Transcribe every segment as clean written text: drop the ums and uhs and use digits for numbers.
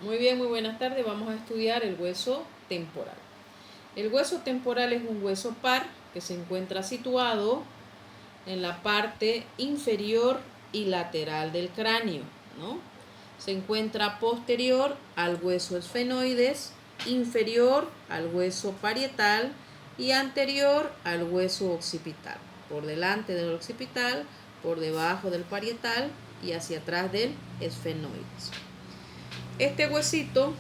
Muy bien, muy buenas tardes. Vamos a estudiar el hueso temporal. El hueso temporal es un hueso par que se encuentra situado en la parte inferior y lateral del cráneo, ¿no? Se encuentra posterior al hueso esfenoides, inferior al hueso parietal y anterior al hueso occipital. Por delante del occipital, por debajo del parietal y hacia atrás del esfenoides. Este huesito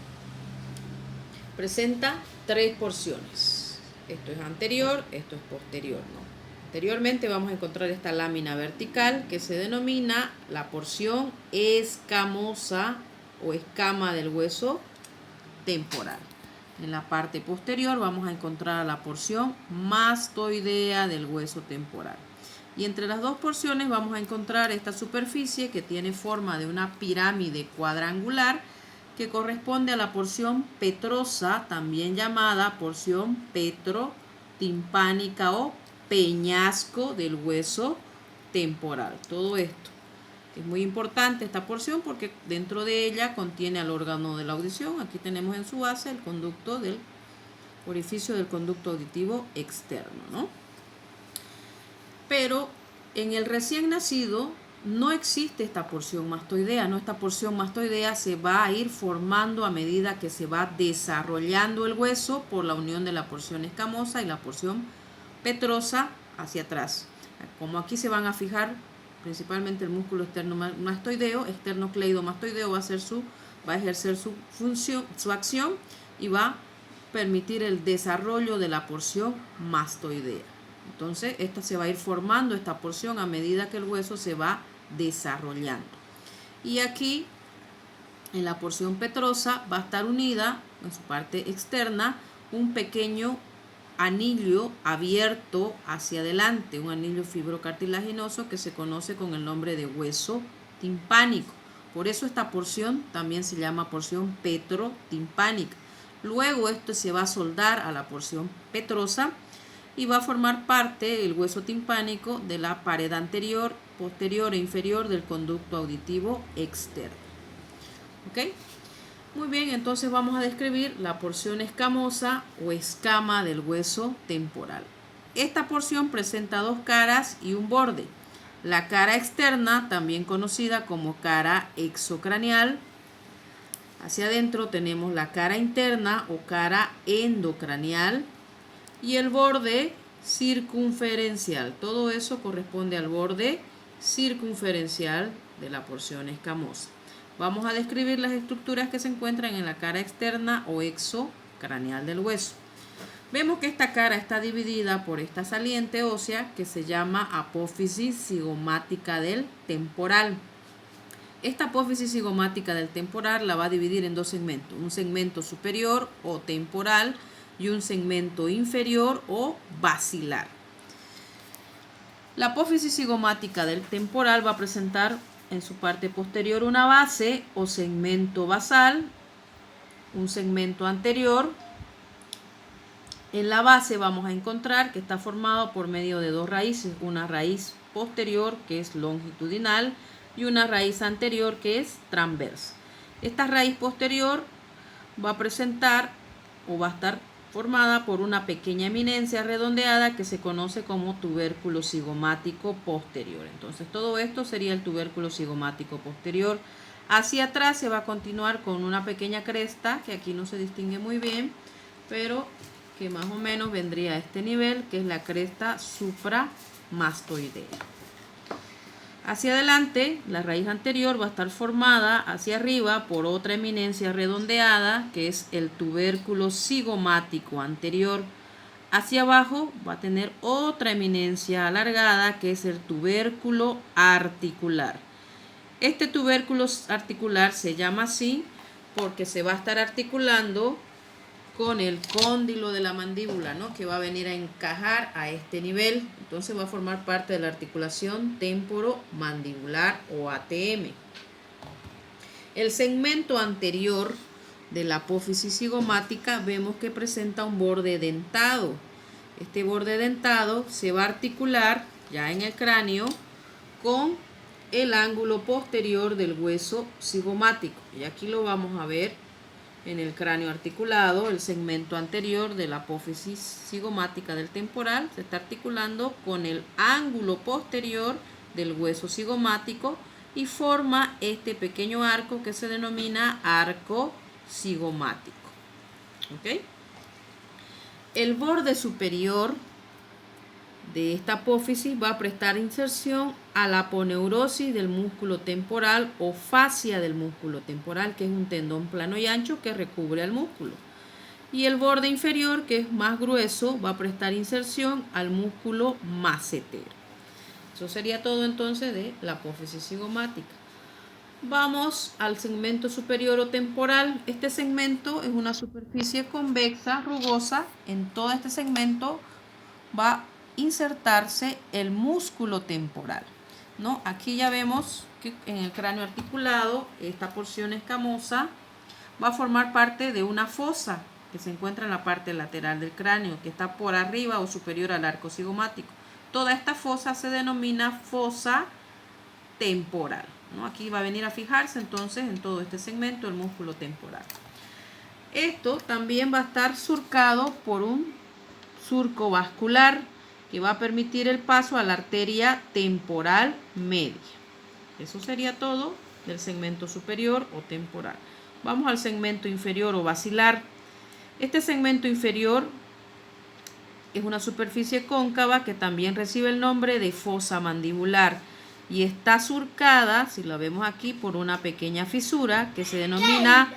presenta tres porciones. Esto es anterior, esto es posterior, ¿no? Anteriormente vamos a encontrar esta lámina vertical que se denomina la porción escamosa o escama del hueso temporal. En la parte posterior vamos a encontrar la porción mastoidea del hueso temporal. Y entre las dos porciones vamos a encontrar esta superficie que tiene forma de una pirámide cuadrangular que corresponde a la porción petrosa, también llamada porción petrotimpánica o peñasco del hueso temporal. Todo esto es muy importante, esta porción, porque dentro de ella contiene al órgano de la audición. Aquí tenemos en su base el conducto del orificio del conducto auditivo externo, ¿no? Pero en el recién nacido no existe esta porción mastoidea, ¿no? Esta porción mastoidea se va a ir formando a medida que se va desarrollando el hueso por la unión de la porción escamosa y la porción petrosa hacia atrás. Como aquí se van a fijar principalmente el músculo externo-mastoideo, externo-cleidomastoideo va a ejercer su función, su acción, y va a permitir el desarrollo de la porción mastoidea. Entonces, esta se va a ir formando, esta porción, a medida que el hueso se va desarrollando. Y aquí, en la porción petrosa, va a estar unida, en su parte externa, un pequeño anillo abierto hacia adelante, un anillo fibrocartilaginoso que se conoce con el nombre de hueso timpánico. Por eso esta porción también se llama porción petrotimpánica. Luego esto se va a soldar a la porción petrosa y va a formar parte el hueso timpánico de la pared anterior, posterior e inferior del conducto auditivo externo. ¿Ok? Muy bien, entonces vamos a describir la porción escamosa o escama del hueso temporal. Esta porción presenta dos caras y un borde. La cara externa, también conocida como cara exocranial. Hacia adentro tenemos la cara interna o cara endocranial. Y el borde circunferencial. Todo eso corresponde al borde circunferencial de la porción escamosa. Vamos a describir las estructuras que se encuentran en la cara externa o exocranial del hueso. Vemos que esta cara está dividida por esta saliente ósea que se llama apófisis cigomática del temporal. Esta apófisis cigomática del temporal la va a dividir en dos segmentos. Un segmento superior o temporal y un segmento inferior o basilar. La apófisis cigomática del temporal va a presentar en su parte posterior una base o segmento basal, un segmento anterior. En la base vamos a encontrar que está formado por medio de dos raíces, una raíz posterior que es longitudinal y una raíz anterior que es transversa. Esta raíz posterior va a presentar o va a estar formada por una pequeña eminencia redondeada que se conoce como tubérculo cigomático posterior. Entonces todo esto sería el tubérculo cigomático posterior. Hacia atrás se va a continuar con una pequeña cresta que aquí no se distingue muy bien, pero que más o menos vendría a este nivel, que es la cresta supramastoidea. Hacia adelante, la raíz anterior va a estar formada hacia arriba por otra eminencia redondeada, que es el tubérculo cigomático anterior. Hacia abajo va a tener otra eminencia alargada, que es el tubérculo articular. Este tubérculo articular se llama así porque se va a estar articulando con el cóndilo de la mandíbula, ¿no? Que va a venir a encajar a este nivel. Entonces va a formar parte de la articulación temporomandibular o ATM. El segmento anterior de la apófisis cigomática vemos que presenta un borde dentado. Este borde dentado se va a articular ya en el cráneo con el ángulo posterior del hueso cigomático. Y aquí lo vamos a ver en el cráneo articulado, el segmento anterior de la apófisis cigomática del temporal se está articulando con el ángulo posterior del hueso cigomático y forma este pequeño arco que se denomina arco cigomático. ¿Ok? El borde superior de esta apófisis va a prestar inserción a la aponeurosis del músculo temporal o fascia del músculo temporal, que es un tendón plano y ancho que recubre al músculo. Y el borde inferior, que es más grueso, va a prestar inserción al músculo macetero. Eso sería todo entonces de la apófisis cigomática. Vamos al segmento superior o temporal. Este segmento es una superficie convexa, rugosa. En todo este segmento va a insertarse el músculo temporal, ¿no? Aquí ya vemos que en el cráneo articulado esta porción escamosa va a formar parte de una fosa que se encuentra en la parte lateral del cráneo, que está por arriba o superior al arco cigomático. Toda esta fosa se denomina fosa temporal, ¿no? Aquí va a venir a fijarse entonces en todo este segmento el músculo temporal. Esto también va a estar surcado por un surco vascular que va a permitir el paso a la arteria temporal media. Eso sería todo del segmento superior o temporal. Vamos al segmento inferior o basilar. Este segmento inferior es una superficie cóncava que también recibe el nombre de fosa mandibular y está surcada, si la vemos aquí, por una pequeña fisura que se denomina...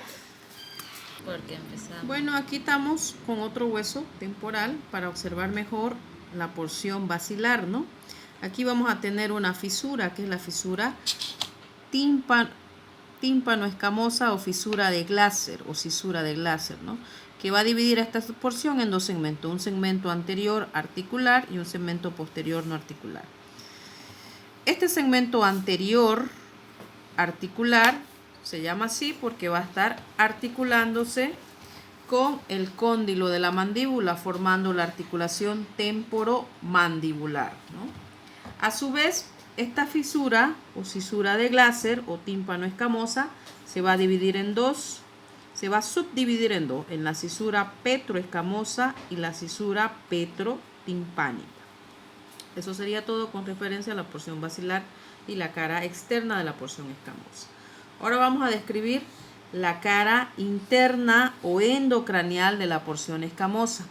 Porque empezamos. Bueno, aquí estamos con otro hueso temporal para observar mejor la porción basilar, ¿no? Aquí vamos a tener una fisura, que es la fisura tímpano escamosa o fisura de Glaser o cisura de Glaser, ¿no? Que va a dividir esta porción en dos segmentos, un segmento anterior articular y un segmento posterior no articular. Este segmento anterior articular se llama así porque va a estar articulándose con el cóndilo de la mandíbula, formando la articulación temporomandibular, ¿no? A su vez, esta fisura o cisura de Glaser o tímpano escamosa se va a dividir en dos, se va a subdividir en dos, en la cisura petroescamosa y la cisura petrotimpánica. Eso sería todo con referencia a la porción basilar y la cara externa de la porción escamosa. Ahora vamos a describir la cara interna o endocranial de la porción escamosa.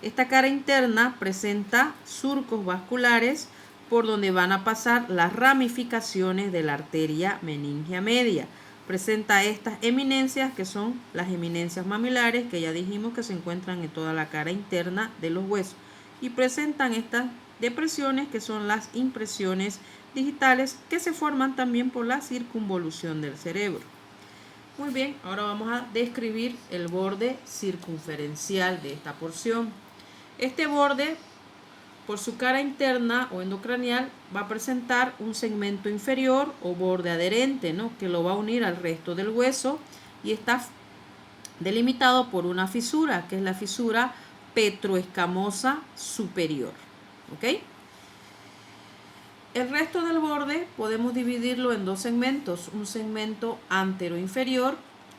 Esta cara interna presenta surcos vasculares por donde van a pasar las ramificaciones de la arteria meningia media. Presenta estas eminencias que son las eminencias mamilares, que ya dijimos que se encuentran en toda la cara interna de los huesos, y presentan estas depresiones que son las impresiones digitales que se forman también por la circunvolución del cerebro. Muy bien, ahora vamos a describir el borde circunferencial de esta porción. Este borde, por su cara interna o endocranial, va a presentar un segmento inferior o borde adherente, ¿no? Que lo va a unir al resto del hueso y está delimitado por una fisura, que es la fisura petroescamosa superior. ¿Ok? El resto del borde podemos dividirlo en dos segmentos, un segmento antero inferior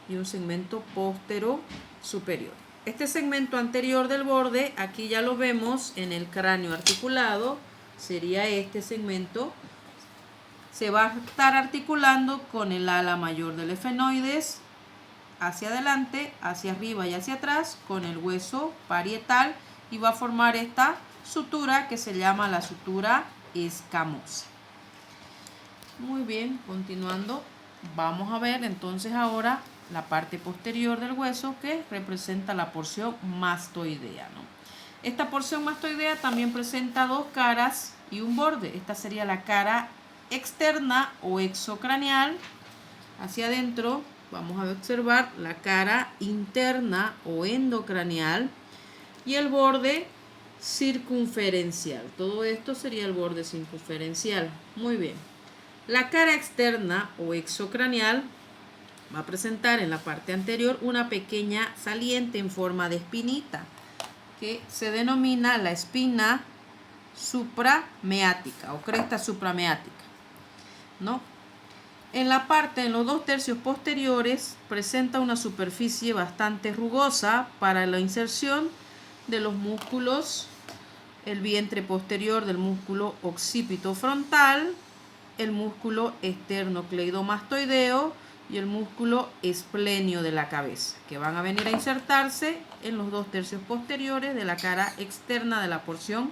y un segmento postero superior. Este segmento anterior del borde, aquí ya lo vemos en el cráneo articulado, sería este segmento. Se va a estar articulando con el ala mayor del efenoides hacia adelante, hacia arriba y hacia atrás, con el hueso parietal, y va a formar esta sutura que se llama la sutura escamosa. Muy bien, continuando, vamos a ver entonces ahora la parte posterior del hueso que representa la porción mastoidea, ¿no? Esta porción mastoidea también presenta dos caras y un borde. Esta sería la cara externa o exocraneal. Hacia adentro vamos a observar la cara interna o endocraneal y el borde circunferencial. Todo esto sería el borde circunferencial. Muy bien. La cara externa o exocraneal va a presentar en la parte anterior una pequeña saliente en forma de espinita que se denomina la espina suprameática o cresta suprameática, ¿no? En la parte, en los 2/3 posteriores, presenta una superficie bastante rugosa para la inserción de los músculos, el vientre posterior del músculo occipito frontal, el músculo esternocleidomastoideo y el músculo esplenio de la cabeza, que van a venir a insertarse en los 2/3 posteriores de la cara externa de la porción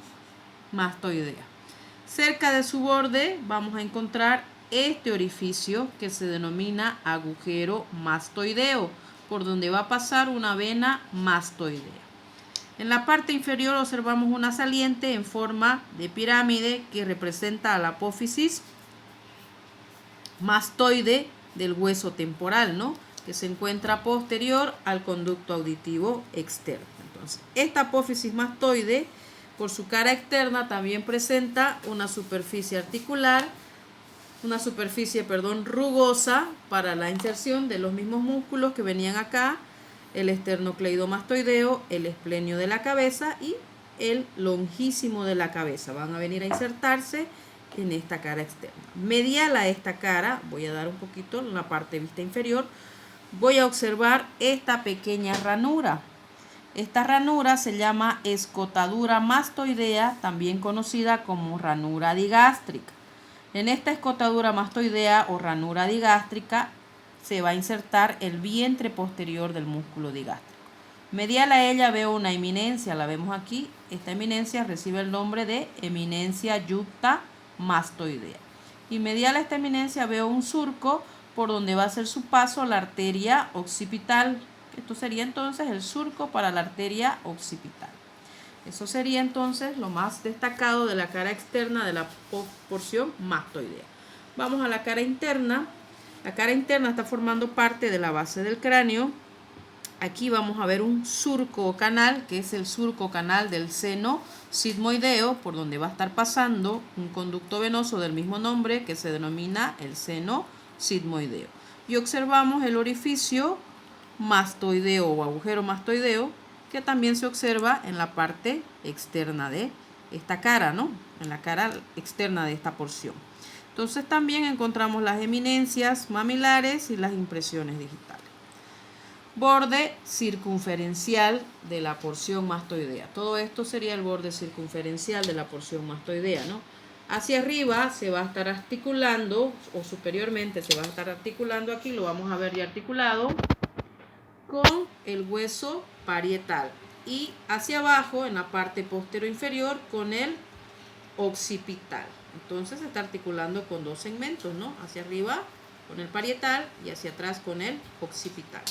mastoidea. Cerca de su borde vamos a encontrar este orificio que se denomina agujero mastoideo, por donde va a pasar una vena mastoidea. En la parte inferior observamos una saliente en forma de pirámide que representa a la apófisis mastoide del hueso temporal, ¿no? Que se encuentra posterior al conducto auditivo externo. Entonces, esta apófisis mastoide, por su cara externa, también presenta una superficie articular, rugosa para la inserción de los mismos músculos que venían acá, el esternocleidomastoideo, el esplenio de la cabeza y el longísimo de la cabeza. Van a venir a insertarse en esta cara externa. Medial a esta cara, voy a dar un poquito en la parte de vista inferior, voy a observar esta pequeña ranura. Esta ranura se llama escotadura mastoidea, también conocida como ranura digástrica. En esta escotadura mastoidea o ranura digástrica se va a insertar el vientre posterior del músculo digástrico. Medial a ella veo una eminencia, la vemos aquí. Esta eminencia recibe el nombre de eminencia yucta mastoidea. Y medial a esta eminencia veo un surco por donde va a ser su paso la arteria occipital. Esto sería entonces el surco para la arteria occipital. Eso sería entonces lo más destacado de la cara externa de la porción mastoidea. Vamos a la cara interna. La cara interna está formando parte de la base del cráneo. Aquí vamos a ver un surco o canal, que es el surco canal del seno sigmoideo, por donde va a estar pasando un conducto venoso del mismo nombre que se denomina el seno sigmoideo. Y observamos el orificio mastoideo o agujero mastoideo, que también se observa en la parte externa de esta cara, ¿no? En la cara externa de esta porción. Entonces también encontramos las eminencias mamilares y las impresiones digitales. Borde circunferencial de la porción mastoidea. Todo esto sería el borde circunferencial de la porción mastoidea, ¿no? Hacia arriba se va a estar articulando, o superiormente se va a estar articulando, aquí lo vamos a ver ya articulado, con el hueso parietal. Y hacia abajo, en la parte posterior inferior, con el occipital. Entonces se está articulando con dos segmentos, ¿no? Hacia arriba con el parietal y hacia atrás con el occipital.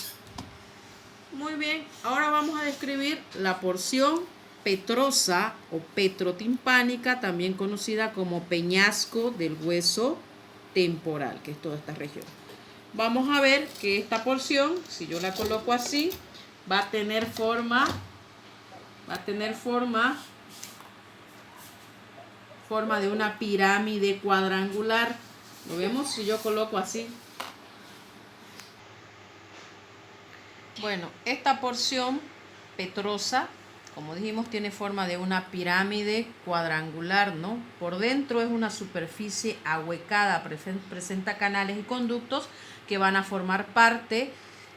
Muy bien, ahora vamos a describir la porción petrosa o petrotimpánica, también conocida como peñasco del hueso temporal, que es toda esta región. Vamos a ver que esta porción, si yo la coloco así, va a tener forma de una pirámide cuadrangular. ¿Lo vemos si yo coloco así? Bueno, esta porción petrosa, como dijimos, tiene forma de una pirámide cuadrangular, ¿no? Por dentro es una superficie ahuecada, presenta canales y conductos que van a formar parte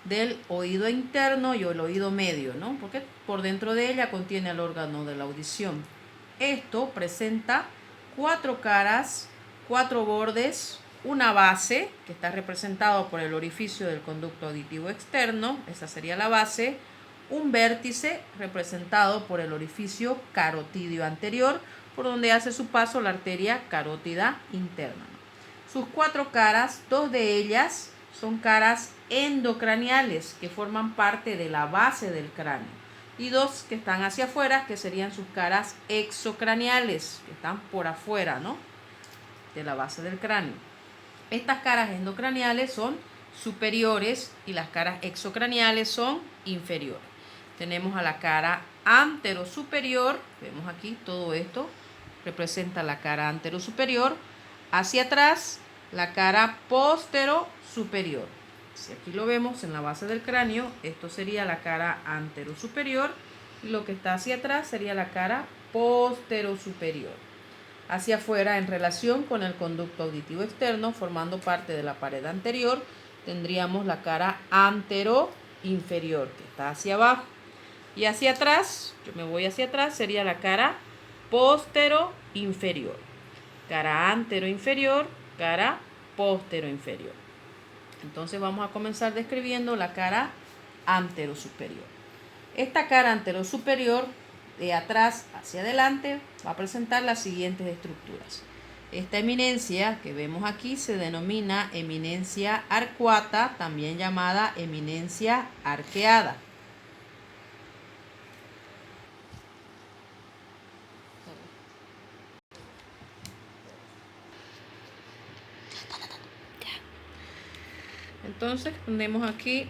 del oído interno y el oído medio, ¿no? Porque por dentro de ella contiene el órgano de la audición. Esto presenta 4 caras, 4 bordes, una base que está representado por el orificio del conducto auditivo externo, esa sería la base, un vértice representado por el orificio carotídeo anterior, por donde hace su paso la arteria carótida interna. Sus 4 caras, 2 de ellas son caras endocraniales que forman parte de la base del cráneo, y 2 que están hacia afuera, que serían sus caras exocraniales, que están por afuera, ¿no?, de la base del cráneo. Estas caras endocraniales son superiores y las caras exocraniales son inferiores. Tenemos a la cara anterosuperior, vemos aquí todo esto, representa la cara anterosuperior. Hacia atrás, la cara posterosuperior. Si aquí lo vemos en la base del cráneo, esto sería la cara anterosuperior y lo que está hacia atrás sería la cara posterosuperior. hacia afuera en relación con el conducto auditivo externo, formando parte de la pared anterior, tendríamos la cara antero-inferior, que está hacia abajo. Y hacia atrás, yo me voy hacia atrás, sería la cara postero-inferior. Cara antero-inferior, cara postero-inferior. Entonces vamos a comenzar describiendo la cara antero-superior. Esta cara antero-superior, de atrás hacia adelante, va a presentar las siguientes estructuras. Esta eminencia que vemos aquí se denomina eminencia arcuata, también llamada eminencia arqueada. Entonces tenemos aquí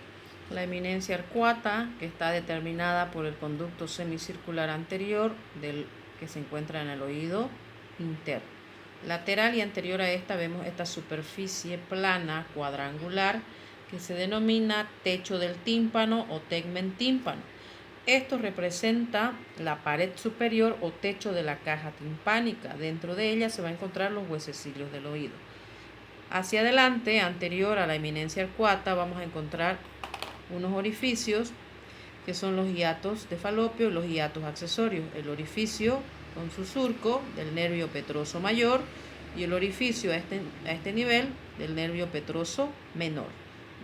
la eminencia arcuata, que está determinada por el conducto semicircular anterior que se encuentra en el oído interno. Lateral y anterior a esta vemos esta superficie plana cuadrangular que se denomina techo del tímpano o tegmen tímpano. Esto representa la pared superior o techo de la caja timpánica. Dentro de ella se va a encontrar los huesecillos del oído. Hacia adelante, anterior a la eminencia arcuata, vamos a encontrar unos orificios que son los hiatos de falopio y los hiatos accesorios. El orificio con su surco del nervio petroso mayor y el orificio a este nivel del nervio petroso menor,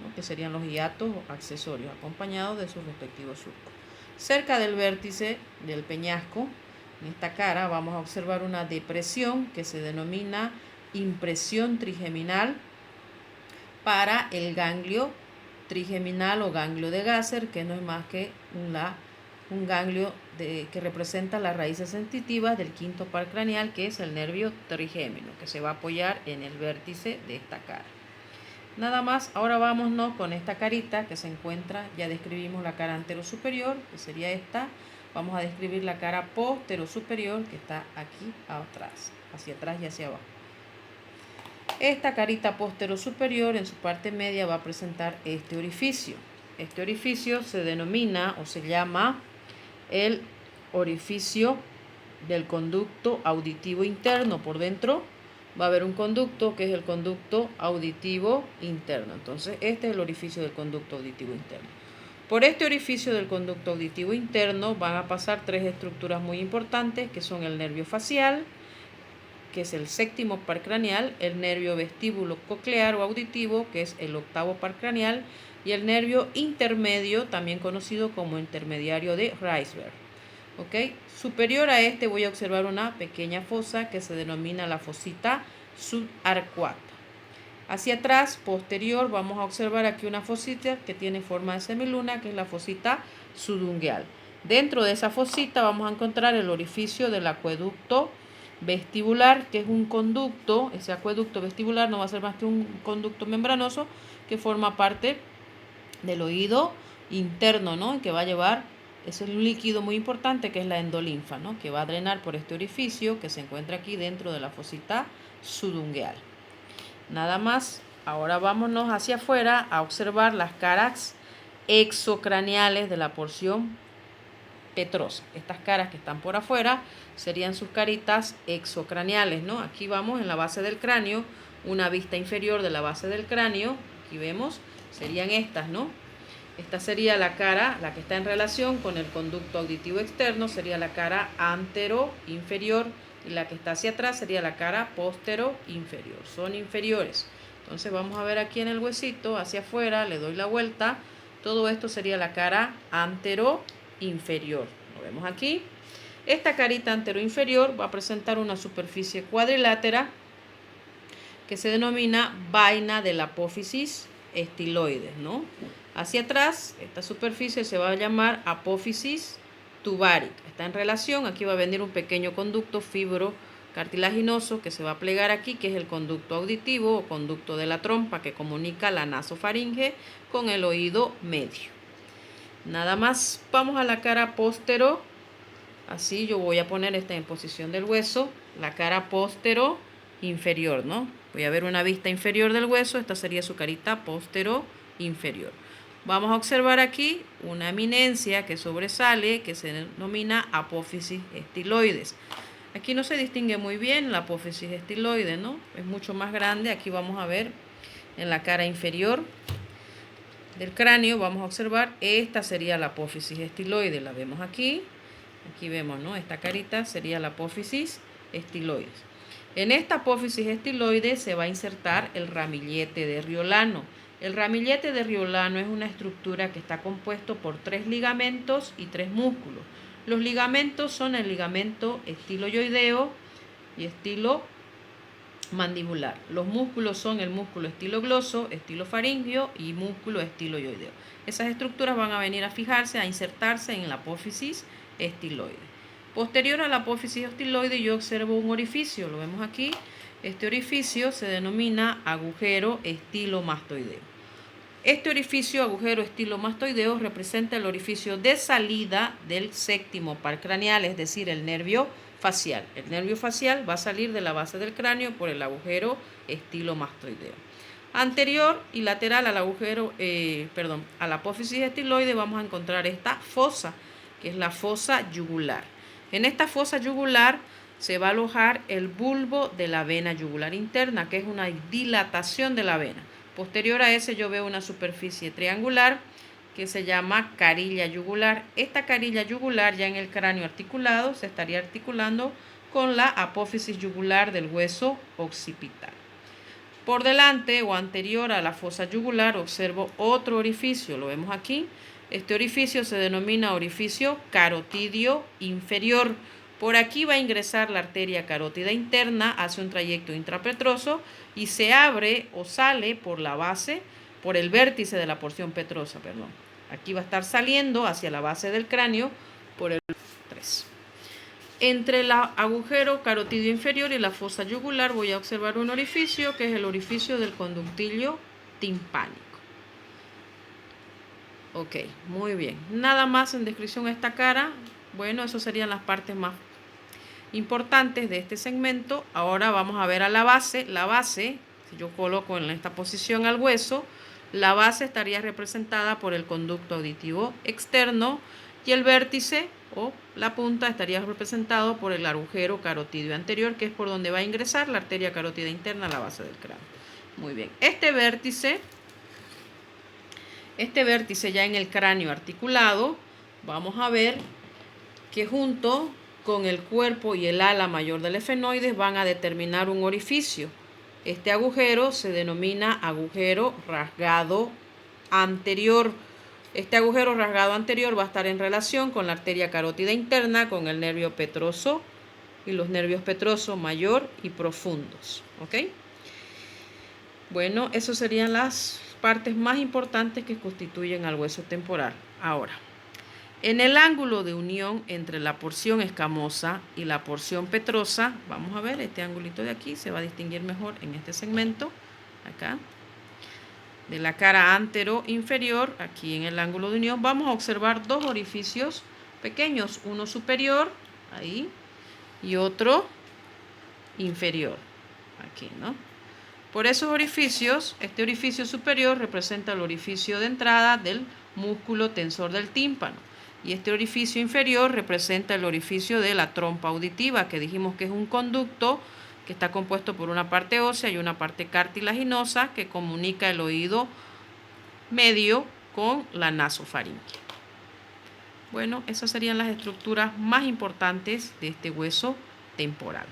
¿no? Que serían los hiatos accesorios acompañados de sus respectivos surcos. Cerca del vértice del peñasco, en esta cara, vamos a observar una depresión que se denomina impresión trigeminal para el ganglio trigeminal o ganglio de Gasser, que no es más que un ganglio que representa las raíces sensitivas del quinto par craneal, que es el nervio trigémino, que se va a apoyar en el vértice de esta cara. Nada más, ahora vámonos con esta carita que se encuentra, ya describimos la cara antero superior, que sería esta. Vamos a describir la cara postero superior, que está aquí atrás, hacia atrás y hacia abajo. Esta carita postero superior en su parte media va a presentar este orificio. Este orificio se denomina o se llama el orificio del conducto auditivo interno. Por dentro va a haber un conducto que es el conducto auditivo interno. Entonces este es el orificio del conducto auditivo interno. Por este orificio del conducto auditivo interno van a pasar tres estructuras muy importantes, que son el nervio facial, que es el séptimo par craneal, el nervio vestíbulo coclear o auditivo, que es el octavo par craneal, y el nervio intermedio, también conocido como intermediario de Reisberg. ¿Okay? Superior a este voy a observar una pequeña fosa que se denomina la fosita subarcuata. Hacia atrás, posterior, vamos a observar aquí una fosita que tiene forma de semiluna, que es la fosita sudungueal. Dentro de esa fosita vamos a encontrar el orificio del acueducto vestibular, que es un conducto. Ese acueducto vestibular no va a ser más que un conducto membranoso que forma parte del oído interno, ¿no? Que va a llevar ese líquido muy importante que es la endolinfa, ¿no? Que va a drenar por este orificio que se encuentra aquí dentro de la fosita sudungueal. Nada más, ahora vámonos hacia afuera a observar las caras exocraneales de la porción petrosa. Estas caras que están por afuera serían sus caritas exocraneales, ¿no? Aquí vamos en la base del cráneo, una vista inferior de la base del cráneo, aquí vemos, serían estas, ¿no? Esta sería la cara, la que está en relación con el conducto auditivo externo, sería la cara antero inferior, y la que está hacia atrás sería la cara postero inferior. Son inferiores. Entonces vamos a ver aquí en el huesito, hacia afuera, le doy la vuelta. Todo esto sería la cara antero inferior. Lo vemos aquí. Esta carita antero inferior va a presentar una superficie cuadrilátera que se denomina vaina de la apófisis estiloides, ¿no? Hacia atrás, esta superficie se va a llamar apófisis tubárica. Está en relación, aquí va a venir un pequeño conducto fibrocartilaginoso que se va a plegar aquí, que es el conducto auditivo o conducto de la trompa que comunica la nasofaringe con el oído medio. Nada más, vamos a la cara postero. Así yo voy a poner esta en posición del hueso, la cara postero inferior, ¿no? Voy a ver una vista inferior del hueso, esta sería su carita postero inferior. Vamos a observar aquí una eminencia que sobresale, que se denomina apófisis estiloides. Aquí no se distingue muy bien la apófisis estiloide, ¿no? Es mucho más grande. Aquí vamos a ver en la cara inferior del cráneo, vamos a observar, esta sería la apófisis estiloide. La vemos aquí. Aquí vemos, ¿no? Esta carita sería la apófisis estiloide. En esta apófisis estiloide se va a insertar el ramillete de Riolano. El ramillete de Riolano es una estructura que está compuesto por 3 ligamentos y 3 músculos. Los ligamentos son el ligamento estiloioideo y estilo mandibular. Los músculos son el músculo estilogloso, estilofaringio y músculo estiloioideo. Esas estructuras van a venir a fijarse, a insertarse en la apófisis estiloide. Posterior a la apófisis estiloide yo observo un orificio, lo vemos aquí. Este orificio se denomina agujero estilomastoideo. Este orificio, agujero estilomastoideo, representa el orificio de salida del séptimo par craneal, es decir, el nervio facial. El nervio facial va a salir de la base del cráneo por el agujero estilomastoideo. Anterior y lateral al agujero, a la apófisis estiloide vamos a encontrar esta fosa, que es la fosa yugular. En esta fosa yugular se va a alojar el bulbo de la vena yugular interna, que es una dilatación de la vena. Posterior a ese yo veo una superficie triangular que se llama carilla yugular. Esta carilla yugular ya en el cráneo articulado se estaría articulando con la apófisis yugular del hueso occipital. Por delante o anterior a la fosa yugular observo otro orificio, lo vemos aquí. Este orificio se denomina orificio carotidio inferior. Por aquí va a ingresar la arteria carótida interna, hace un trayecto intrapetroso y se abre o sale por la base, por el vértice de la porción petrosa, perdón. Aquí va a estar saliendo hacia la base del cráneo por el 3. Entre el agujero carotidio inferior y la fosa yugular voy a observar un orificio que es el orificio del conductillo timpánico. Ok, muy bien. Nada más en descripción a esta cara. Bueno, esas serían las partes más importantes de este segmento. Ahora vamos a ver a la base. La base, si yo coloco en esta posición al hueso, la base estaría representada por el conducto auditivo externo y el vértice o la punta estaría representado por el agujero carotidio anterior, que es por donde va a ingresar la arteria carótida interna a la base del cráneo. Muy bien. Este vértice ya en el cráneo articulado, vamos a ver que junto con el cuerpo y el ala mayor del efenoides van a determinar un orificio. Este agujero se denomina agujero rasgado anterior. Este agujero rasgado anterior va a estar en relación con la arteria carótida interna, con el nervio petroso y los nervios petroso mayor y profundos. ¿Ok? Bueno, esas serían las partes más importantes que constituyen al hueso temporal. Ahora, en el ángulo de unión entre la porción escamosa y la porción petrosa, vamos a ver, este ángulo de aquí se va a distinguir mejor en este segmento, acá, de la cara antero inferior, aquí en el ángulo de unión, vamos a observar dos orificios pequeños, uno superior, ahí, y otro inferior, aquí, ¿no? Por esos orificios, este orificio superior representa el orificio de entrada del músculo tensor del tímpano. Y este orificio inferior representa el orificio de la trompa auditiva, que dijimos que es un conducto que está compuesto por una parte ósea y una parte cartilaginosa que comunica el oído medio con la nasofaringe. Bueno, esas serían las estructuras más importantes de este hueso temporal.